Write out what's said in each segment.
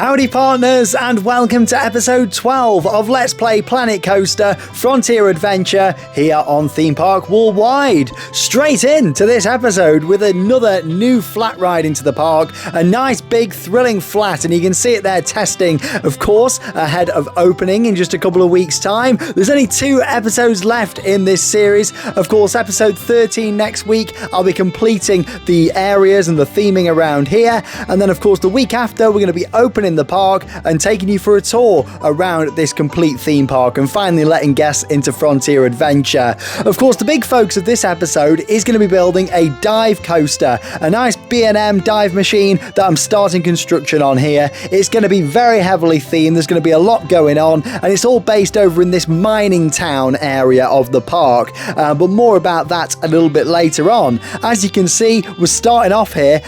Howdy partners, and welcome to episode 12 of Let's Play Planet Coaster Frontier Adventure here on Theme Park Worldwide. Straight into this episode with another new flat ride into the park, a nice big thrilling flat, and you can see it there testing, of course, ahead of opening in just a couple of weeks time. There's only 2 episodes left in this series. Of course, episode 13 next week, I'll be completing the areas and the theming around here, and then of course the week after we're going to be opening the park and taking you for a tour around this complete theme park and finally letting guests into Frontier Adventure. Of course, the big focus of this episode is going to be building a dive coaster, a nice B&M dive machine that I'm starting construction on here. It's going to be very heavily themed, there's going to be a lot going on, and it's all based over in this mining town area of the park, but more about that a little bit later on. As you can see, we're starting off here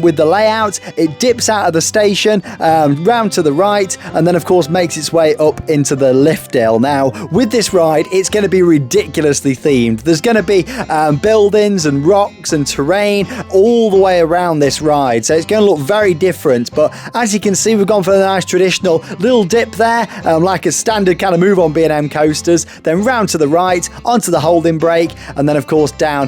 with the layout. It dips out of the station round to the right, and then of course makes its way up into the lift hill. Now with this ride, it's going to be ridiculously themed. There's going to be buildings and rocks and terrain all the way around this ride, so it's going to look very different. But as you can see, we've gone for a nice traditional little dip there, like a standard kind of move on B&M coasters, then round to the right onto the holding brake, and then of course down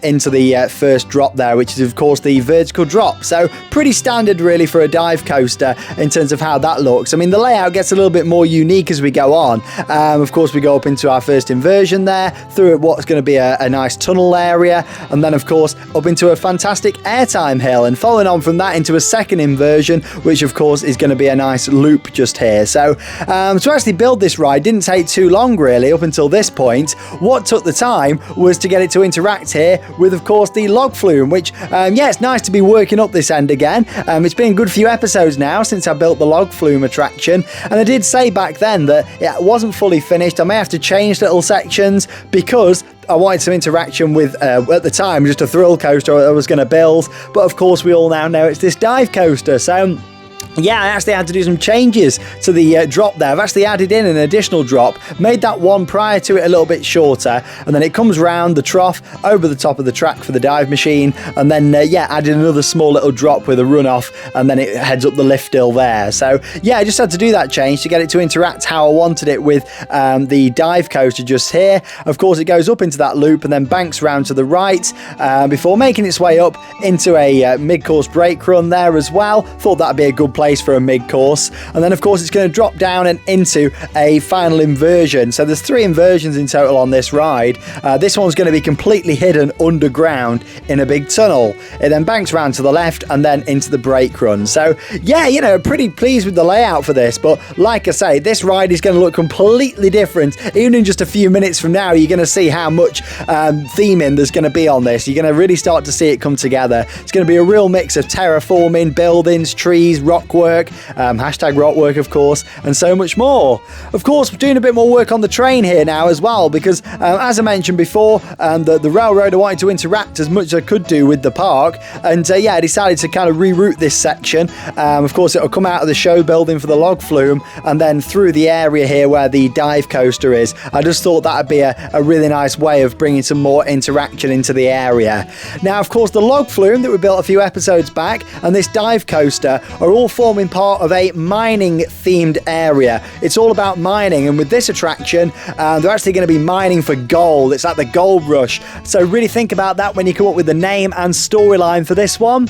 into the first drop there, which is of course the vertical drop. So pretty standard really for a dive coaster in terms of how that looks. I mean, the layout gets a little bit more unique as we go on. Of course, we go up into our first inversion there, through what's going to be a nice tunnel area, and then of course up into a fantastic airtime hill, and following on from that into a second inversion, which of course is going to be a nice loop just here. So to actually build this ride didn't take too long really up until this point. What took the time was to get it to interact here with of course the log flume, which yeah, it's nice to be working up this end again. It's been a good few episodes now since I built the log flume attraction, and I did say back then that it wasn't fully finished. I may have to change little sections because I wanted some interaction with, at the time, just a thrill coaster I was going to build, but of course we all now know it's this dive coaster. So yeah, I actually had to do some changes to the drop there. I've actually added in an additional drop, made that one prior to it a little bit shorter, and then it comes round the trough over the top of the track for the dive machine, and then yeah, added another small little drop with a runoff, and then it heads up the lift hill there. So yeah, I just had to do that change to get it to interact how I wanted it with the dive coaster just here. Of course, it goes up into that loop and then banks round to the right before making its way up into a mid-course brake run there as well. Thought that'd be a good place for a mid-course, and then of course it's going to drop down and into a final inversion. So there's 3 inversions in total on this ride. This one's going to be completely hidden underground in a big tunnel. It then banks around to the left and then into the brake run. So yeah, you know, pretty pleased with the layout for this, but like I say, this ride is going to look completely different. Even in just a few minutes from now, you're going to see how much theming there's going to be on this. You're going to really start to see it come together. It's going to be a real mix of terraforming, buildings, trees, Rockwork, hashtag Rockwork of course, and so much more. Of course, we're doing a bit more work on the train here now as well, because as I mentioned before, the railroad I wanted to interact as much as I could do with the park, and yeah, I decided to kind of reroute this section. Of course, it'll come out of the show building for the log flume and then through the area here where the dive coaster is. I just thought that would be a really nice way of bringing some more interaction into the area. Now of course, the log flume that we built a few episodes back and this dive coaster are all forming part of a mining themed area. It's all about mining, and with this attraction they're actually going to be mining for gold. It's like the gold rush, so really think about that when you come up with the name and storyline for this one.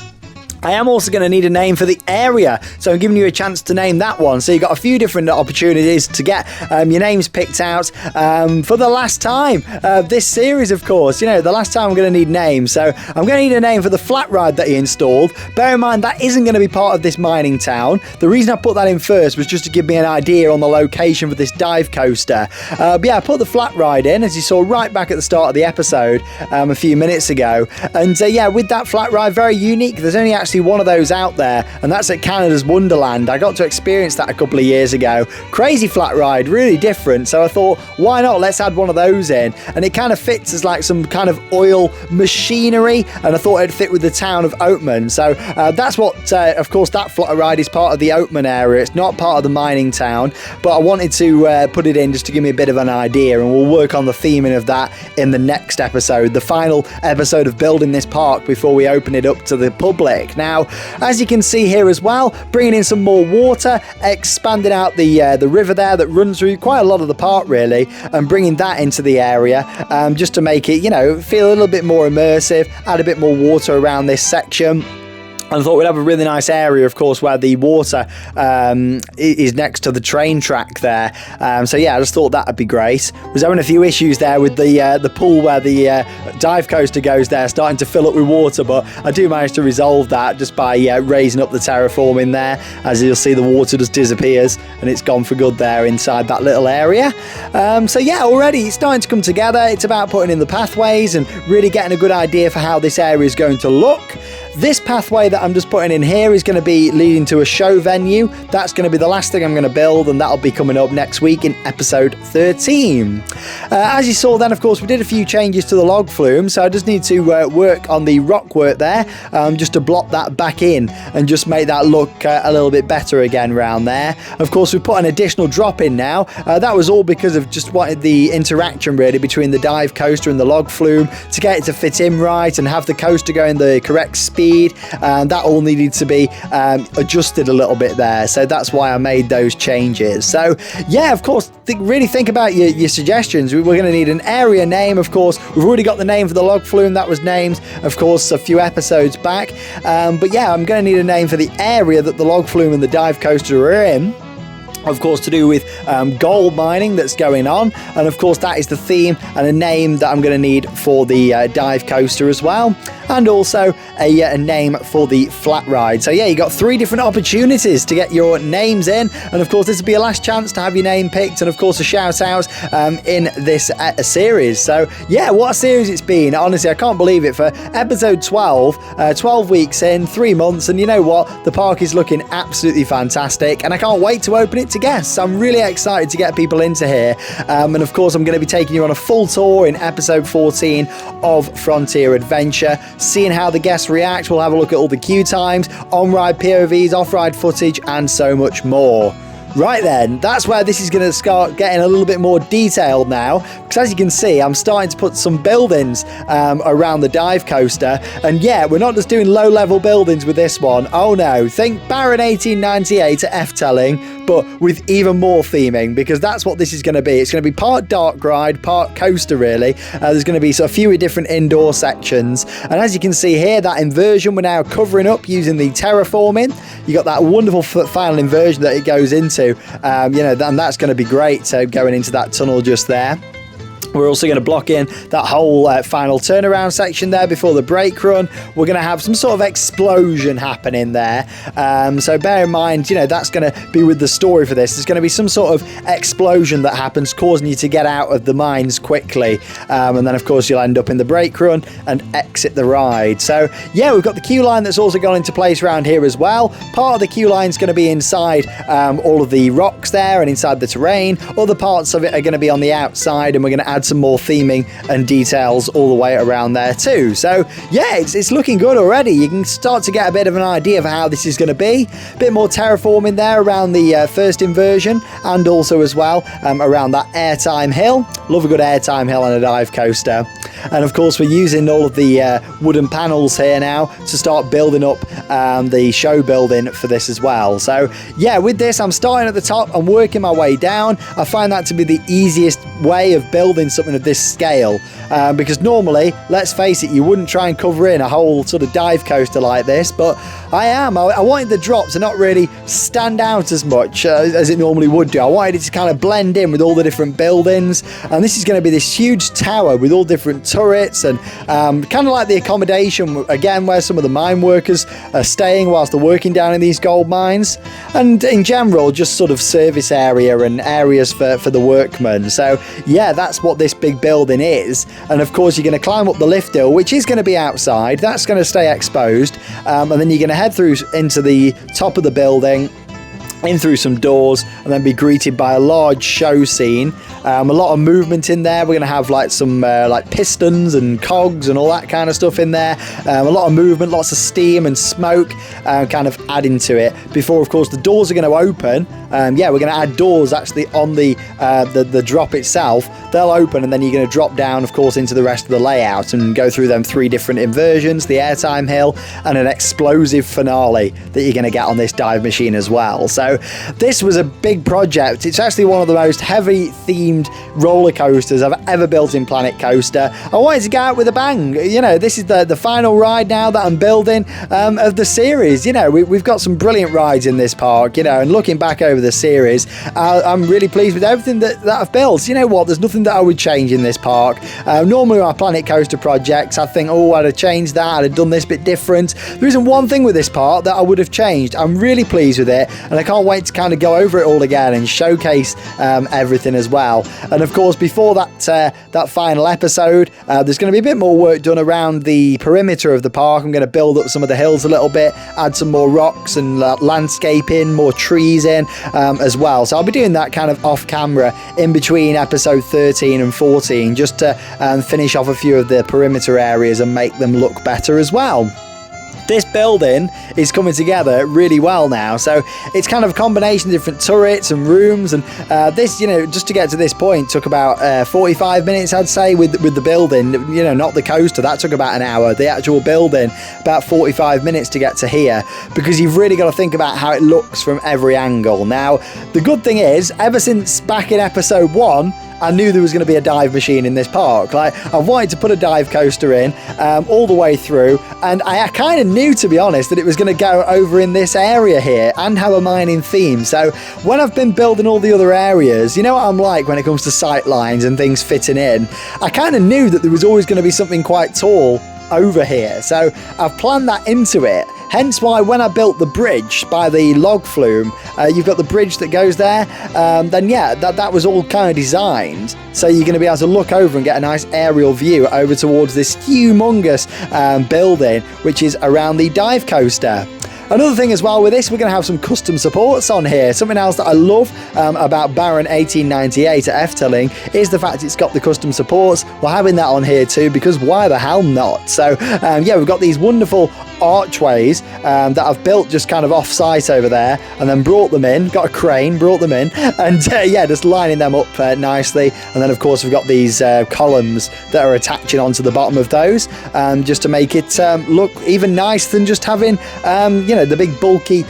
I am also going to need a name for the area, so I'm giving you a chance to name that one. So you've got a few different opportunities to get your names picked out for the last time this series, of course. You know, the last time I'm going to need names, so I'm going to need a name for the flat ride that he installed. Bear in mind, that isn't going to be part of this mining town. The reason I put that in first was just to give me an idea on the location for this dive coaster. But yeah, I put the flat ride in, as you saw right back at the start of the episode a few minutes ago. And yeah, with that flat ride, very unique. There's only actually one of those out there, and that's at Canada's Wonderland. I got to experience that a couple of years ago. Crazy flat ride, really different, so I thought, why not, let's add one of those in. And it kind of fits as like some kind of oil machinery, and I thought it'd fit with the town of Oatman. So that's what of course that flat ride is part of the Oatman area. It's not part of the mining town, but I wanted to put it in just to give me a bit of an idea, and we'll work on the theming of that in the next episode, the final episode of building this park before we open it up to the public. Now, as you can see here as well, bringing in some more water, expanding out the river there that runs through quite a lot of the park really, and bringing that into the area just to make it, you know, feel a little bit more immersive, add a bit more water around this section. And I thought we'd have a really nice area, of course, where the water is next to the train track there. So yeah, I just thought that would be great. Was having a few issues there with the pool where the dive coaster goes there, starting to fill up with water, but I do manage to resolve that just by raising up the terraforming there. As you'll see, the water just disappears and it's gone for good there inside that little area. So yeah, already it's starting to come together. It's about putting in the pathways and really getting a good idea for how this area is going to look. This pathway that I'm just putting in here is going to be leading to a show venue. That's going to be the last thing I'm going to build, and that'll be coming up next week in episode 13. As you saw then, of course, we did a few changes to the log flume, so I just need to work on the rockwork there, just to block that back in and just make that look a little bit better again around there. Of course, we put an additional drop in now. That was all because of just wanted the interaction really between the dive coaster and the log flume to get it to fit in right and have the coaster going the correct speed. And that all needed to be adjusted a little bit there, so that's why I made those changes. So yeah, of course, really think about your suggestions. We're going to need an area name. Of course, we've already got the name for the log flume. That was named, of course, a few episodes back, but yeah, I'm going to need a name for the area that the log flume and the dive coaster are in. Of course, to do with gold mining that's going on, and of course that is the theme and a name that I'm going to need for the dive coaster as well, and also a name for the flat ride. So yeah, you got 3 different opportunities to get your names in, and of course this will be your last chance to have your name picked, and of course a shout out in this series. So yeah, what a series it's been. Honestly, I can't believe it. For episode 12 weeks in, 3 months, and you know what, the park is looking absolutely fantastic, and I can't wait to open it to guests. I'm really excited to get people into here, and of course I'm going to be taking you on a full tour in episode 14 of Frontier Adventure, seeing how the guests react. We'll have a look at all the queue times, on-ride POVs, off-ride footage, and so much more. Right then, that's where this is going to start getting a little bit more detailed now, because as you can see, I'm starting to put some buildings around the dive coaster, and yeah, we're not just doing low-level buildings with this one. Oh no, think Baron 1898 to F-telling, but with even more theming, because that's what this is going to be. It's going to be part dark ride, part coaster really. There's going to be a few different indoor sections, and as you can see here, that inversion we're now covering up using the terraforming. You got that wonderful final inversion that it goes into, you know, and that's going to be great. So going into that tunnel just there. We're also going to block in that whole final turnaround section there before the brake run. We're going to have some sort of explosion happening there. So bear in mind, you know, that's going to be with the story for this. There's going to be some sort of explosion that happens, causing you to get out of the mines quickly. And then, of course, you'll end up in the brake run and exit the ride. So, yeah, we've got the queue line that's also gone into place around here as well. Part of the queue line is going to be inside all of the rocks there and inside the terrain. Other parts of it are going to be on the outside, and we're going to add some more theming and details all the way around there too. So yeah, it's looking good already. You can start to get a bit of an idea of how this is going to be. A bit more terraforming there around the first inversion, and also as well around that airtime hill. Love a good airtime hill on a dive coaster. And of course we're using all of the wooden panels here now to start building up the show building for this as well. So yeah, with this I'm starting at the top and working my way down. I find that to be the easiest way of building something of this scale, because normally, let's face it, you wouldn't try and cover in a whole sort of dive coaster like this, but I wanted the drop to not really stand out as much as it normally would do. I wanted it to kind of blend in with all the different buildings, and this is going to be this huge tower with all different turrets and kind of like the accommodation again where some of the mine workers are staying whilst they're working down in these gold mines, and in general just sort of service area and areas for the workmen. So yeah, that's what this big building is. And of course you're going to climb up the lift hill, which is going to be outside. That's going to stay exposed, and then you're going to head through into the top of the building, in through some doors, and then be greeted by a large show scene. A lot of movement in there. We're going to have like some like pistons and cogs and all that kind of stuff in there. A lot of movement, lots of steam and smoke kind of adding to it. Before, of course, the doors are going to open. Yeah, we're going to add doors actually on the drop itself. They'll open, and then you're going to drop down, of course, into the rest of the layout and go through them 3 different inversions, the airtime hill, and an explosive finale that you're going to get on this dive machine as well. So this was a big project. It's actually one of the most heavy themed roller coasters I've ever built in Planet Coaster. I wanted to go out with a bang. You know, this is the final ride now that I'm building of the series. You know, we've got some brilliant rides in this park, you know, and looking back over the series, I'm really pleased with everything that I've built. You know what, there's nothing that I would change in this park. Normally my Planet Coaster projects, I think, oh, I'd have changed that, I'd have done this bit different. There isn't one thing with this park that I would have changed. I'm really pleased with it, and I can't wait to kind of go over it all again and showcase everything as well. And of course, before that final episode, there's going to be a bit more work done around the perimeter of the park. I'm going to build up some of the hills a little bit, add some more rocks and landscaping, more trees in as well. So I'll be doing that kind of off camera in between episode 13 and 14, just to finish off a few of the perimeter areas and make them look better as well. This building is coming together really well now, so it's kind of a combination of different turrets and rooms, and this, you know, just to get to this point took about 45 minutes, I'd say, with the building, you know, not the coaster. That took about an hour. The actual building, about 45 minutes to get to here, because you've really got to think about how it looks from every angle. Now, the good thing is, ever since back in episode 1, I knew there was going to be a dive machine in this park. Like, I wanted to put a dive coaster in all the way through, and I kind of knew, to be honest, that it was going to go over in this area here and have a mining theme. So when I've been building all the other areas, you know what I'm like when it comes to sightlines and things fitting in, I kind of knew that there was always going to be something quite tall over here. So I've planned that into it. Hence why when I built the bridge by the log flume, you've got the bridge that goes there, then yeah, that was all kind of designed so you're going to be able to look over and get a nice aerial view over towards this humongous building, which is around the dive coaster. Another thing as well with this, we're going to have some custom supports on here. Something else that I love about Baron 1898 at Efteling is the fact it's got the custom supports. We're having that on here too, because why the hell not? So yeah, we've got these wonderful archways that I've built just kind of off site over there, and then brought them in, got a crane, brought them in, and yeah, just lining them up nicely. And then of course we've got these columns that are attaching onto the bottom of those, just to make it look even nicer than just having you know, the big bulky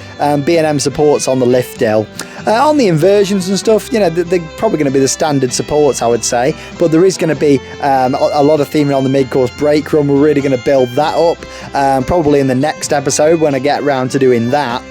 B&M supports on the lift hill. On the inversions and stuff, you know, they're probably going to be the standard supports, I would say, but there is going to be a lot of theming on the mid-course brake run. We're really going to build that up, probably in the next episode when I get around to doing that.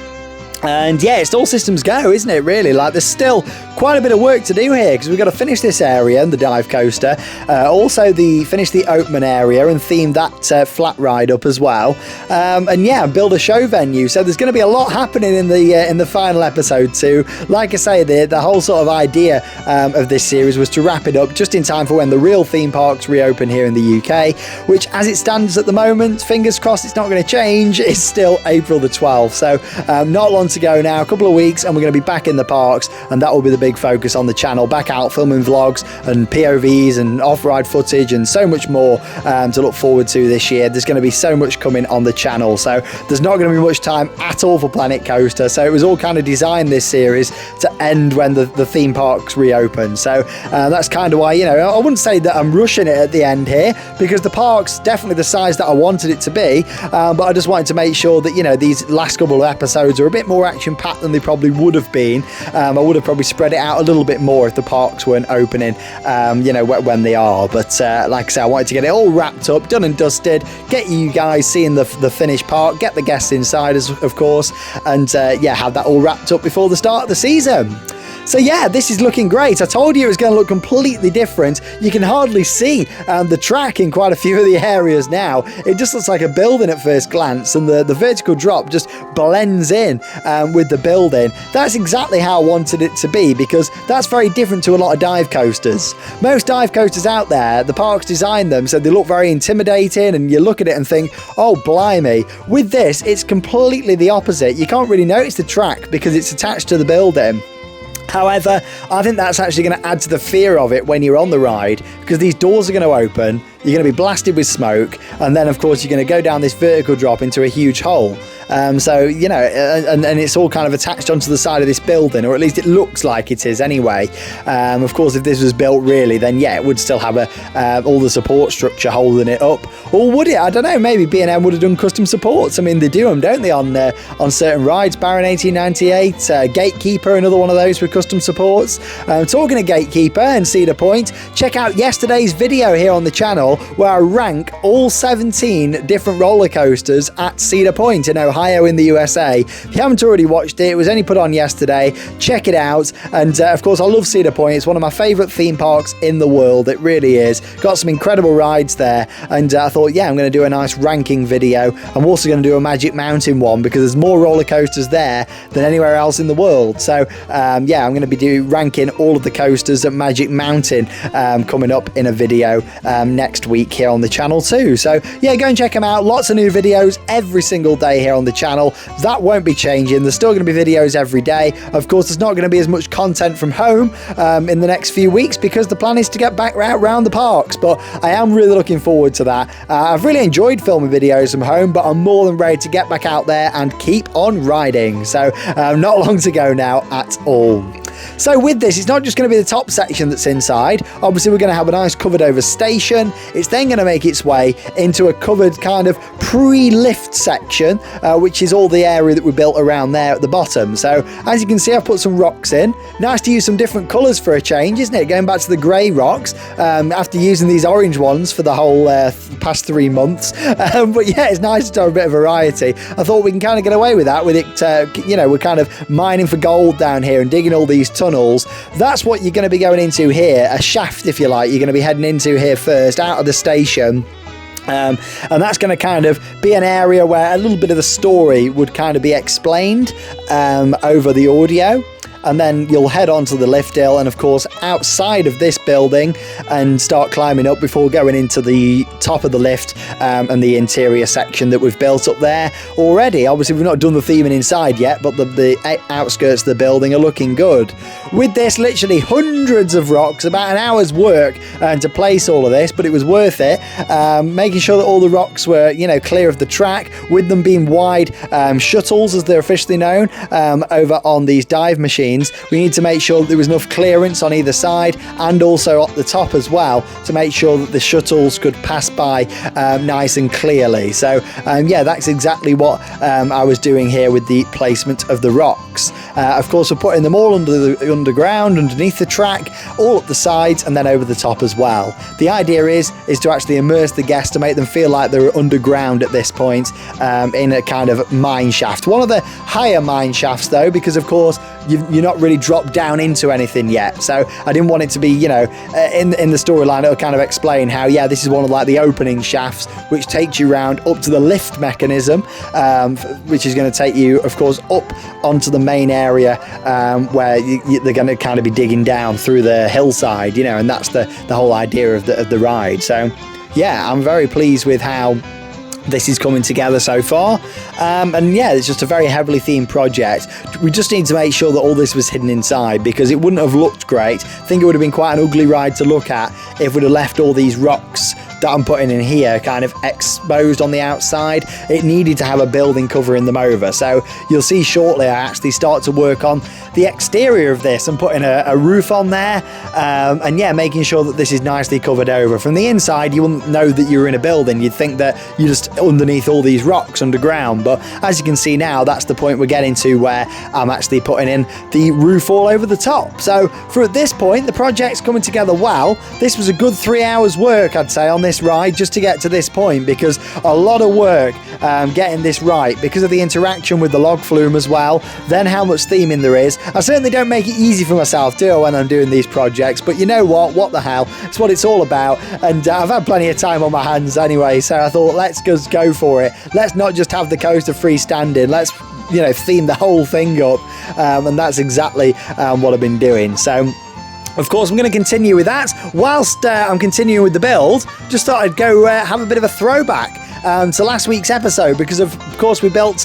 And yeah, it's all systems go, isn't it, really? Like, there's still quite a bit of work to do here, because we've got to finish this area and the dive coaster, also finish the Oatman area and theme that flat ride up as well, and yeah, build a show venue. So there's going to be a lot happening in the final episode too. Like I say, the whole sort of idea of this series was to wrap it up just in time for when the real theme parks reopen here in the UK, which, as it stands at the moment, fingers crossed it's not going to change, it's still April the 12th. So not long to go now, a couple of weeks, and we're going to be back in the parks, and that will be the big focus on the channel, back out filming vlogs and POVs and off-ride footage and so much more to look forward to this year. There's going to be so much coming on the channel, so there's not going to be much time at all for Planet Coaster. So it was all kind of designed, this series, to end when the theme parks reopen. So that's kind of why, you know, I wouldn't say that I'm rushing it at the end here, because the park's definitely the size that I wanted it to be, but I just wanted to make sure that, you know, these last couple of episodes are a bit more action-packed than they probably would have been. I would have probably spread it out a little bit more if the parks weren't opening, you know, when they are. But like I say, I wanted to get it all wrapped up, done and dusted, get you guys seeing the finished park, get the guests inside, of course, and yeah, have that all wrapped up before the start of the season. So yeah, this is looking great. I told you it was going to look completely different. You can hardly see the track in quite a few of the areas now. It just looks like a building at first glance, and the vertical drop just blends in with the building. That's exactly how I wanted it to be, because that's very different to a lot of dive coasters. Most dive coasters out there, the parks design them so they look very intimidating, and you look at it and think, oh blimey. With this, it's completely the opposite. You can't really notice the track because it's attached to the building. However, I think that's actually going to add to the fear of it when you're on the ride, because these doors are going to open, you're going to be blasted with smoke, and then of course you're going to go down this vertical drop into a huge hole. So, you know, and it's all kind of attached onto the side of this building, or at least it looks like it is anyway. Of course, if this was built really, then yeah, it would still have all the support structure holding it up. Or would it? I don't know, maybe B&M would have done custom supports. I mean, they do them, don't they, on certain rides. Baron 1898, Gatekeeper, another one of those with custom supports. Talking of Gatekeeper and Cedar Point, check out yesterday's video here on the channel where I rank all 17 different roller coasters at Cedar Point in Ohio in the USA. If you haven't already watched it, it was only put on yesterday. Check it out. And of course, I love Cedar Point. It's one of my favorite theme parks in the world. It really is. Got some incredible rides there. And I thought, yeah, I'm going to do a nice ranking video. I'm also going to do a Magic Mountain one because there's more roller coasters there than anywhere else in the world. So yeah, I'm going to be ranking all of the coasters at Magic Mountain coming up in a video next week here on the channel too. So yeah, go and check them out. Lots of new videos every single day here on the channel. That won't be changing. There's still going to be videos every day. Of course, there's not going to be as much content from home in the next few weeks because the plan is to get back around the parks, but I am really looking forward to that. I've really enjoyed filming videos from home, but I'm more than ready to get back out there and keep on riding. So not long to go now at all. So with this, it's not just going to be the top section that's inside. Obviously, we're going to have a nice covered over station. It's then going to make its way into a covered kind of pre-lift section, which is all the area that we built around there at the bottom. So as you can see, I've put some rocks in. Nice to use some different colours for a change, isn't it? Going back to the grey rocks after using these orange ones for the whole past 3 months. But yeah, it's nice to have a bit of variety. I thought we can kind of get away with that with it. You know, we're kind of mining for gold down here and digging all these tunnels. That's what you're going to be going into here, a shaft if you like. You're going to be heading into here first out of the station. And that's going to kind of be an area where a little bit of the story would kind of be explained over the audio. And then you'll head onto the lift hill and of course outside of this building and start climbing up before going into the top of the lift and the interior section that we've built up there already. Obviously we've not done the theming inside yet, but the outskirts of the building are looking good. With this, literally hundreds of rocks, about an hour's work to place all of this, but it was worth it. Making sure that all the rocks were, you know, clear of the track, with them being wide shuttles as they're officially known over on these dive machines. We need to make sure that there was enough clearance on either side and also at the top as well to make sure that the shuttles could pass by nice and clearly. So yeah, that's exactly what I was doing here with the placement of the rocks. Of course, we're putting them all underground, underneath the track, all up the sides and then over the top as well. The idea is to actually immerse the guests to make them feel like they're underground at this point in a kind of mine shaft. One of the higher mine shafts though, because of course you're not really dropped down into anything yet. So I didn't want it to be, you know, in the storyline it'll kind of explain how, yeah, this is one of like the opening shafts which takes you round up to the lift mechanism, which is going to take you of course up onto the main area where they're going to kind of be digging down through the hillside, you know, and that's the whole idea of the ride. So yeah, I'm very pleased with how this is coming together so far, and yeah, it's just a very heavily themed project. We just need to make sure that all this was hidden inside because it wouldn't have looked great. I think it would have been quite an ugly ride to look at if we'd have left all these rocks that I'm putting in here kind of exposed on the outside. It needed to have a building covering them over. So you'll see shortly I actually start to work on the exterior of this and putting a roof on there, and yeah, making sure that this is nicely covered over. From the inside you wouldn't know that you're in a building, you'd think that you're just underneath all these rocks underground, but as you can see now, that's the point we're getting to where I'm actually putting in the roof all over the top. So for at this point the project's coming together well. This was a good 3 hours work I'd say on this ride just to get to this point, because a lot of work getting this right because of the interaction with the log flume as well, then how much theming there is, I certainly don't make it easy for myself, do I, when I'm doing these projects, but you know what the hell, it's what it's all about, and I've had plenty of time on my hands anyway, so I thought let's just go for it. Let's not just have the coaster freestanding, let's theme the whole thing up, and that's exactly what I've been doing. So of course, I'm going to continue with that. Whilst I'm continuing with the build, just thought I'd go have a bit of a throwback to last week's episode, because of course we built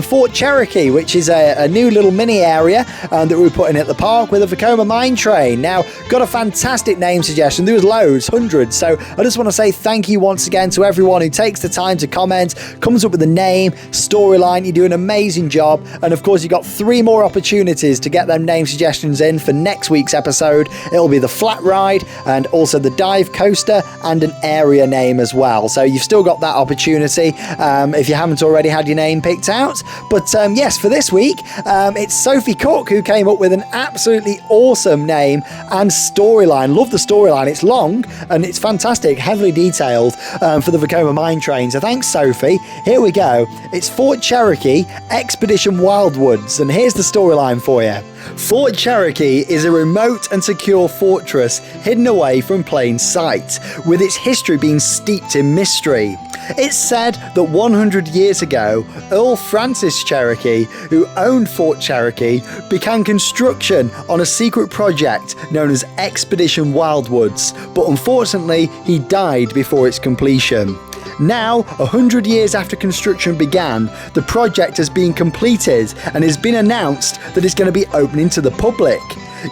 Fort Cherokee, which is a new little mini area that we were putting at the park with a Vekoma mine train. Now, got a fantastic name suggestion. There was loads, hundreds. So I just want to say thank you once again to everyone who takes the time to comment, comes up with a name, storyline. You do an amazing job. And of course, you got 3 more opportunities to get them name suggestions in for next week's episode. It'll be the flat ride and also the dive coaster and an area name as well. So you've still got that opportunity if you haven't already had your name picked out. But yes, for this week, it's Sophie Cook who came up with an absolutely awesome name and storyline. Love the storyline. It's long and it's fantastic, heavily detailed for the Vekoma mine train. So thanks, Sophie. Here we go. It's Fort Cherokee Expedition Wildwoods, and here's the storyline for you. Fort Cherokee is a remote and secure fortress hidden away from plain sight, with its history being steeped in mystery. It's said that 100 years ago, Earl Francis Cherokee, who owned Fort Cherokee, began construction on a secret project known as Expedition Wildwoods, but unfortunately he died before its completion. Now, 100 years after construction began, the project has been completed and has been announced that it's going to be opening to the public.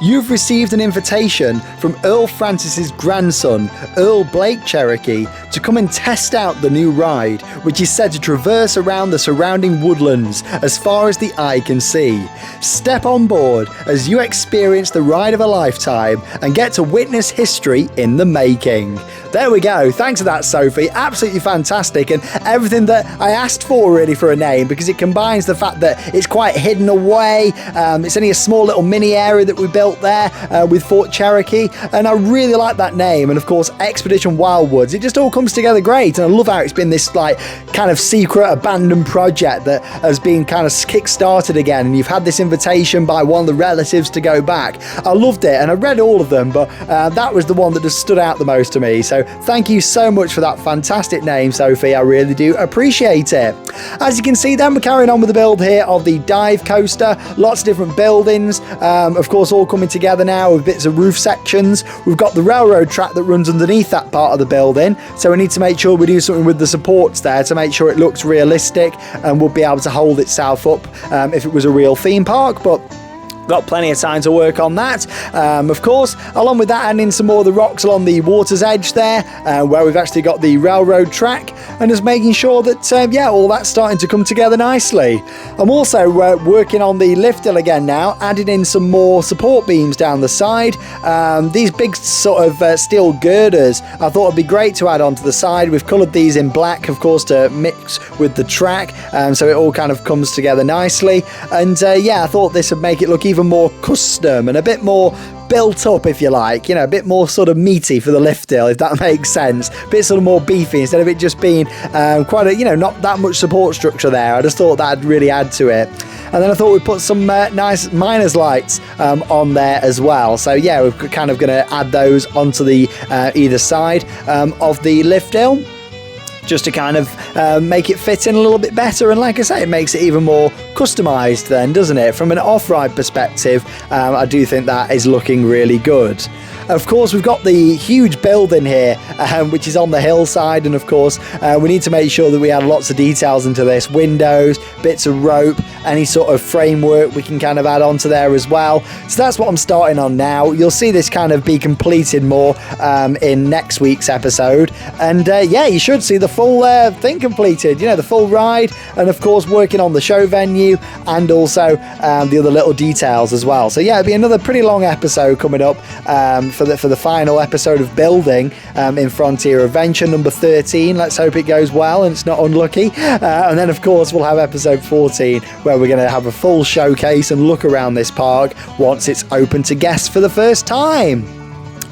You've received an invitation from Earl Francis's grandson, Earl Blake Cherokee, to come and test out the new ride, which is said to traverse around the surrounding woodlands as far as the eye can see. Step on board as you experience the ride of a lifetime and get to witness history in the making. There we go. Thanks for that, Sophie. Absolutely fantastic, and everything that I asked for really for a name, because it combines the fact that it's quite hidden away. It's only a small little mini area that we built there with Fort Cherokee, and I really like that name. And of course, Expedition Wildwoods, it just all comes together great, and I love how it's been this like kind of secret abandoned project that has been kind of kick-started again, and you've had this invitation by one of the relatives to go back. I loved it, and I read all of them, but that was the one that just stood out the most to me. So thank you so much for that fantastic name, Sophie. I really do appreciate it. As you can see then, we're carrying on with the build here of the dive coaster. Lots of different buildings, of course, all coming together now with bits of roof sections. We've got the railroad track that runs underneath that part of the building, so we need to make sure we do something with the supports there to make sure it looks realistic and will be able to hold itself up if it was a real theme park, but got plenty of time to work on that. Of course, along with that, adding some more of the rocks along the water's edge there, where we've actually got the railroad track, and just making sure that, yeah, all that's starting to come together nicely. I'm also working on the lift hill again now, adding in some more support beams down the side. These big sort of steel girders, I thought it'd be great to add onto the side. We've coloured these in black, of course, to mix with the track, so it all kind of comes together nicely. And yeah, I thought this would make it look even more custom and a bit more built up, if you like, a bit more sort of meaty for the lift hill, if that makes sense. A bit sort of more beefy instead of it just being quite a, not that much support structure there. I just thought that'd really add to it. And then I thought we'd put some nice miner's lights on there as well. So yeah, we're kind of going to add those onto the either side of the lift hill, just to kind of make it fit in a little bit better. And like I say, it makes it even more customized then, doesn't it? From an off-ride perspective, I do think that is looking really good. Of course, we've got the huge building here, which is on the hillside, and of course, we need to make sure that we add lots of details into this. Windows, bits of rope, any sort of framework we can kind of add onto there as well. So that's what I'm starting on now. You'll see this kind of be completed more in next week's episode. And yeah, you should see the full thing completed, the full ride, and of course, working on the show venue and also the other little details as well. So yeah, it'll be another pretty long episode coming up for the final episode of building in Frontier Adventure number 13. Let's hope it goes well and it's not unlucky. And then of course we'll have episode 14 where we're going to have a full showcase and look around this park once it's open to guests for the first time.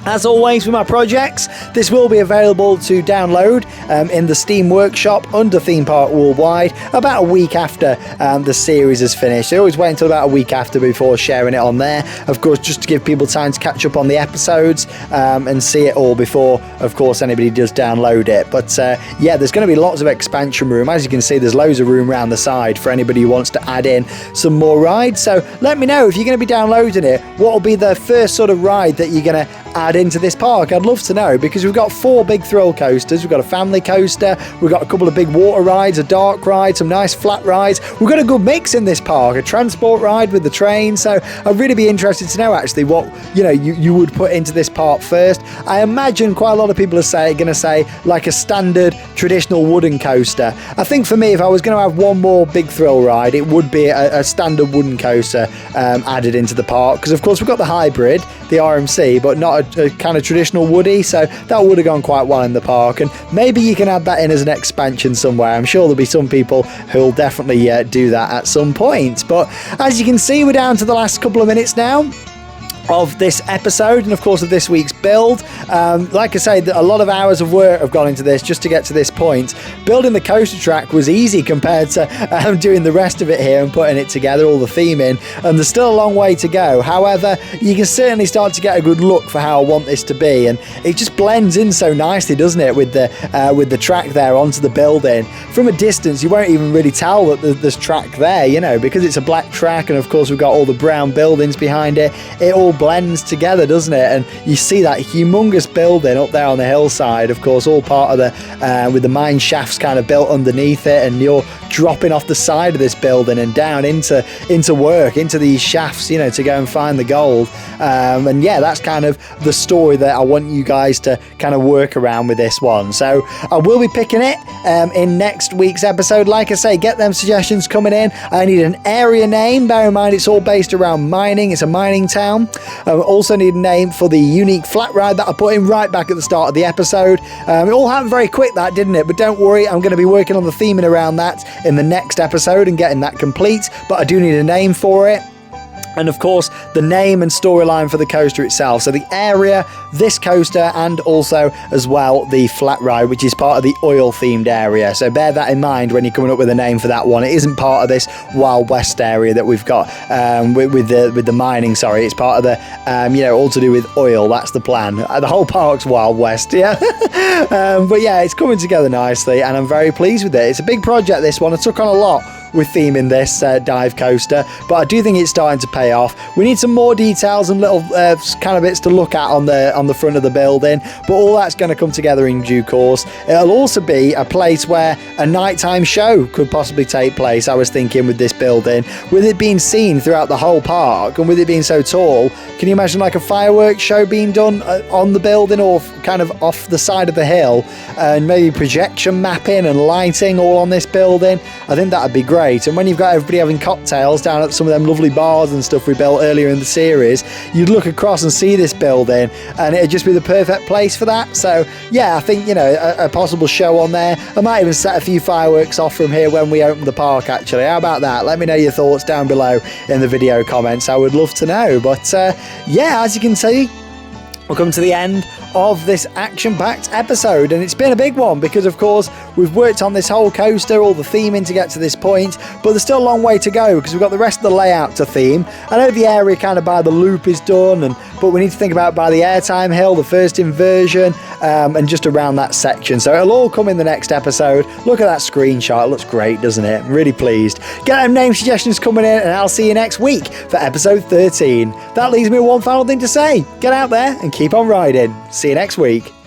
As always with my projects, this will be available to download in the Steam Workshop under Theme Park Worldwide about a week after the series is finished. I always wait until about a week after before sharing it on there, of course, just to give people time to catch up on the episodes and see it all before, of course, anybody does download it. But yeah, there's going to be lots of expansion room. As you can see, there's loads of room around the side for anybody who wants to add in some more rides. So let me know if you're going to be downloading it, what will be the first sort of ride that you're going to add into this park. I'd love to know, because we've got 4 big thrill coasters. We've got a family coaster, we've got a couple of big water rides, a dark ride, some nice flat rides. We've got a good mix in this park, a transport ride with the train. So I'd really be interested to know actually what you would put into this park first. I imagine quite a lot of people are going to say like a standard traditional wooden coaster. I think for me, if I was going to have one more big thrill ride, it would be a standard wooden coaster added into the park, because of course we've got the hybrid, the RMC, but not a kind of traditional woody, so that would have gone quite well in the park. And maybe you can add that in as an expansion somewhere. I'm sure there'll be some people who'll definitely do that at some point. But as you can see, we're down to the last couple of minutes now of this episode, and of course of this week's build. Like I say, a lot of hours of work have gone into this just to get to this point. Building the coaster track was easy compared to doing the rest of it here and putting it together, all the theming, and there's still a long way to go. However, you can certainly start to get a good look for how I want this to be, and it just blends in so nicely, doesn't it, with the track there onto the building. From a distance you won't even really tell that there's track there, because it's a black track, and of course we've got all the brown buildings behind it. It all blends together, doesn't it? And you see that humongous building up there on the hillside, of course, all part of the with the mine shafts kind of built underneath it, and you're dropping off the side of this building and down into work, into these shafts, to go and find the gold. And yeah, that's kind of the story that I want you guys to kind of work around with this one. So I will be picking it in next week's episode. Like I say, get them suggestions coming in. I need an area name. Bear in mind, it's all based around mining. It's a mining town. Also need a name for the unique flat ride that I put in right back at the start of the episode. It all happened very quick, that, didn't it? But don't worry, I'm going to be working on the theming around that in the next episode and getting that complete. But I do need a name for it. And of course, the name and storyline for the coaster itself. So the area, this coaster, and also as well the flat ride, which is part of the oil themed area. So bear that in mind when you're coming up with a name for that one. It isn't part of this Wild West area that we've got with the mining. Sorry, it's part of the all to do with oil. That's the plan. The whole park's Wild West, yeah. But yeah, it's coming together nicely, and I'm very pleased with it. It's a big project, this one. I took on a lot with theming this dive coaster, but I do think it's starting to pay off. We need some more details and little kind of bits to look at on the front of the building, but all that's going to come together in due course. It'll also be a place where a nighttime show could possibly take place, I was thinking, with this building, with it being seen throughout the whole park, and with it being so tall. Can you imagine like a fireworks show being done on the building, or kind of off the side of the hill, and maybe projection mapping and lighting all on this building? I think that'd be great. And when you've got everybody having cocktails down at some of them lovely bars and stuff we built earlier in the series, you'd look across and see this building, and it'd just be the perfect place for that. So yeah, I think a possible show on there. I might even set a few fireworks off from here when we open the park, actually. How about that? Let me know your thoughts down below in the video comments. I would love to know. But yeah, as you can see, we'll come to the end of this action-packed episode, and it's been a big one because of course we've worked on this whole coaster, all the theming to get to this point, but there's still a long way to go because we've got the rest of the layout to theme. I know the area kind of by the loop is done, but we need to think about by the airtime hill, the first inversion, and just around that section. So it'll all come in the next episode. Look at that screenshot, it looks great, doesn't it? I'm really pleased. Get them name suggestions coming in, and I'll see you next week for episode 13. That leaves me with one final thing to say. Get out there and keep on riding. See you next week.